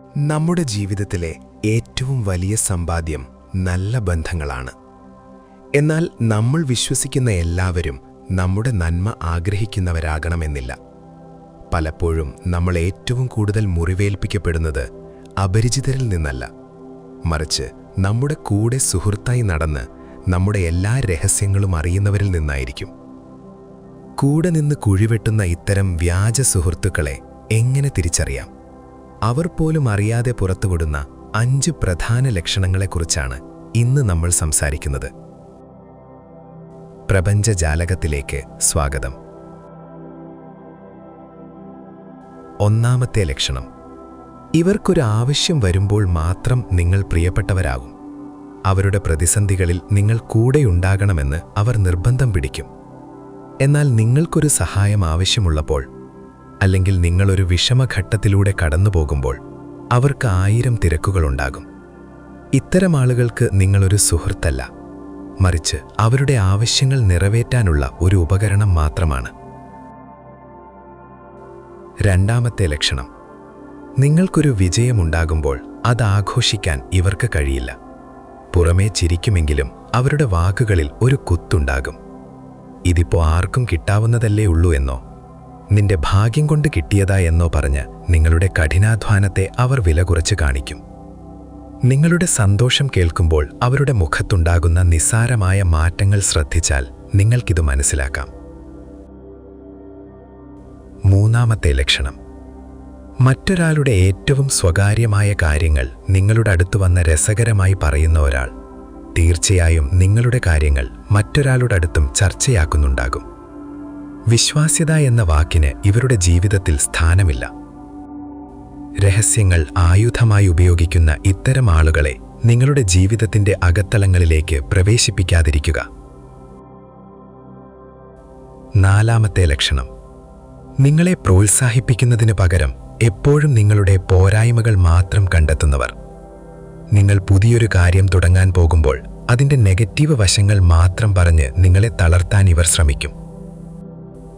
നമ്മുടെ ജീവിതത്തിലെ ഏറ്റവും വലിയ സമ്പാദ്യം നല്ല ബന്ധങ്ങളാണ്. എന്നാൽ നമ്മൾ വിശ്വസിക്കുന്ന എല്ലാവരും നമ്മുടെ നന്മ ആഗ്രഹിക്കുന്നവരാകണമെന്നില്ല. പലപ്പോഴും നമ്മൾ ഏറ്റവും കൂടുതൽ മുറിവേൽപ്പിക്കപ്പെടുന്നത് അപരിചിതരിൽ നിന്നല്ല, മറിച്ച് നമ്മുടെ കൂടെ സുഹൃത്തായി നടന്ന് നമ്മുടെ എല്ലാ രഹസ്യങ്ങളും അറിയുന്നവരിൽ നിന്നായിരിക്കും. കൂടെ നിന്ന് കുഴിവെട്ടുന്ന ഇത്തരം വ്യാജ സുഹൃത്തുക്കളെ എങ്ങനെ തിരിച്ചറിയാം? അവർ പോലും അറിയാതെ പുറത്തുവിടുന്ന 5 പ്രധാന ലക്ഷണങ്ങളെക്കുറിച്ചാണ് ഇന്ന് നമ്മൾ സംസാരിക്കുന്നത്. പ്രപഞ്ചജാലകത്തിലേക്ക് സ്വാഗതം. ഒന്നാമത്തെ ലക്ഷണം: ഇവർക്കൊരു ആവശ്യം വരുമ്പോൾ മാത്രം നിങ്ങൾ പ്രിയപ്പെട്ടവരാകും. അവരുടെ പ്രതിസന്ധികളിൽ നിങ്ങൾ കൂടെയുണ്ടാകണമെന്ന് അവർ നിർബന്ധം പിടിക്കും. എന്നാൽ നിങ്ങൾക്കൊരു സഹായം ആവശ്യമുള്ളപ്പോൾ, അല്ലെങ്കിൽ നിങ്ങളൊരു വിഷമഘട്ടത്തിലൂടെ കടന്നുപോകുമ്പോൾ അവർക്ക് 1000 തിരക്കുകളുണ്ടാകും. ഇത്തരം ആളുകൾക്ക് നിങ്ങളൊരു സുഹൃത്തല്ല, മറിച്ച് അവരുടെ ആവശ്യങ്ങൾ നിറവേറ്റാനുള്ള ഒരു ഉപകരണം മാത്രമാണ്. രണ്ടാമത്തെ ലക്ഷണം: നിങ്ങൾക്കൊരു വിജയമുണ്ടാകുമ്പോൾ അത് ആഘോഷിക്കാൻ ഇവർക്ക് കഴിയില്ല. പുറമേ ചിരിക്കുമെങ്കിലും അവരുടെ വാക്കുകളിൽ ഒരു കുത്തുണ്ടാകും. ഇതിപ്പോ ആർക്കും കിട്ടാവുന്നതല്ലേ ഉള്ളൂ എന്നോ, നിന്റെ ഭാഗ്യം കൊണ്ട് കിട്ടിയതാ എന്നോ പറഞ്ഞ് നിങ്ങളുടെ കഠിനാധ്വാനത്തെ അവർ വില കുറച്ച് കാണിക്കും. നിങ്ങളുടെ സന്തോഷം കേൾക്കുമ്പോൾ അവരുടെ മുഖത്തുണ്ടാകുന്ന നിസ്സാരമായ മാറ്റങ്ങൾ ശ്രദ്ധിച്ചാൽ നിങ്ങൾക്കിത് മനസ്സിലാക്കാം. മൂന്നാമത്തെ ലക്ഷണം: മറ്റൊരാളുടെ ഏറ്റവും സ്വകാര്യമായ കാര്യങ്ങൾ നിങ്ങളുടെ അടുത്ത് വന്ന് രസകരമായി പറയുന്ന ഒരാൾ തീർച്ചയായും നിങ്ങളുടെ കാര്യങ്ങൾ മറ്റൊരാളുടെ അടുത്തും ചർച്ചയാക്കുന്നുണ്ടാകും. വിശ്വാസ്യത എന്ന വാക്കിന് ഇവരുടെ ജീവിതത്തിൽ സ്ഥാനമില്ല. രഹസ്യങ്ങൾ ആയുധമായി ഉപയോഗിക്കുന്ന ഇത്തരം ആളുകളെ നിങ്ങളുടെ ജീവിതത്തിന്റെ അകത്തളങ്ങളിലേക്ക് പ്രവേശിപ്പിക്കാതിരിക്കുക. നാലാമത്തെ ലക്ഷണം: നിങ്ങളെ പ്രോത്സാഹിപ്പിക്കുന്നതിന് പകരം എപ്പോഴും നിങ്ങളുടെ പോരായ്മകൾ മാത്രം കണ്ടെത്തുന്നവർ. നിങ്ങൾ പുതിയൊരു കാര്യം തുടങ്ങാൻ പോകുമ്പോൾ അതിൻ്റെ നെഗറ്റീവ് വശങ്ങൾ മാത്രം പറഞ്ഞ് നിങ്ങളെ തളർത്താൻ ഇവർ ശ്രമിക്കും.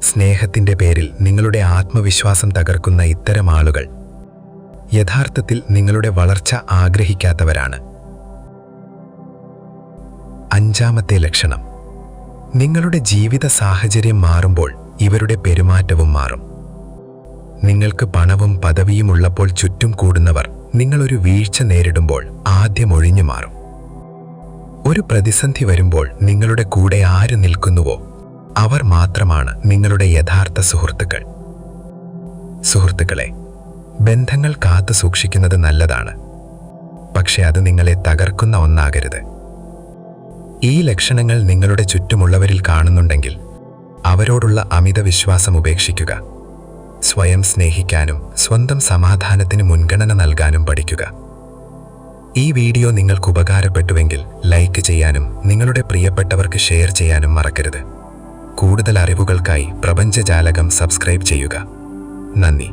സ്നേഹത്തിൻ്റെ പേരിൽ നിങ്ങളുടെ ആത്മവിശ്വാസം തകർക്കുന്ന ഇത്തരം ആളുകൾ യഥാർത്ഥത്തിൽ നിങ്ങളുടെ വളർച്ച ആഗ്രഹിക്കാത്തവരാണ്. അഞ്ചാമത്തെ ലക്ഷണം: നിങ്ങളുടെ ജീവിത സാഹചര്യം മാറുമ്പോൾ ഇവരുടെ പെരുമാറ്റവും മാറും. നിങ്ങൾക്ക് പണവും പദവിയും ഉള്ളപ്പോൾ ചുറ്റും കൂടുന്നവർ നിങ്ങളൊരു വീഴ്ച നേരിടുമ്പോൾ ആദ്യം ഒഴിഞ്ഞു മാറും. ഒരു പ്രതിസന്ധി വരുമ്പോൾ നിങ്ങളുടെ കൂടെ ആര് നിൽക്കുന്നുവോ അവർ മാത്രമാണ് നിങ്ങളുടെ യഥാർത്ഥ സുഹൃത്തുക്കൾ. സുഹൃത്തുക്കളെ, ബന്ധങ്ങൾ കാത്തു സൂക്ഷിക്കുന്നത് നല്ലതാണ്, പക്ഷെ അത് നിങ്ങളെ തകർക്കുന്ന ഒന്നാകരുത്. ഈ ലക്ഷണങ്ങൾ നിങ്ങളുടെ ചുറ്റുമുള്ളവരിൽ കാണുന്നുണ്ടെങ്കിൽ അവരോടുള്ള അമിത വിശ്വാസം ഉപേക്ഷിക്കുക. സ്വയം സ്നേഹിക്കാനും സ്വന്തം സമാധാനത്തിന് മുൻഗണന നൽകാനും പഠിക്കുക. ഈ വീഡിയോ നിങ്ങൾക്ക് ഉപകാരപ്പെട്ടുവെങ്കിൽ ലൈക്ക് ചെയ്യാനും നിങ്ങളുടെ പ്രിയപ്പെട്ടവർക്ക് ഷെയർ ചെയ്യാനും മറക്കരുത്. കൂടുതൽ അറിവുകൾക്കായി പ്രപഞ്ചജാലകം സബ്സ്ക്രൈബ് ചെയ്യുക. നന്ദി.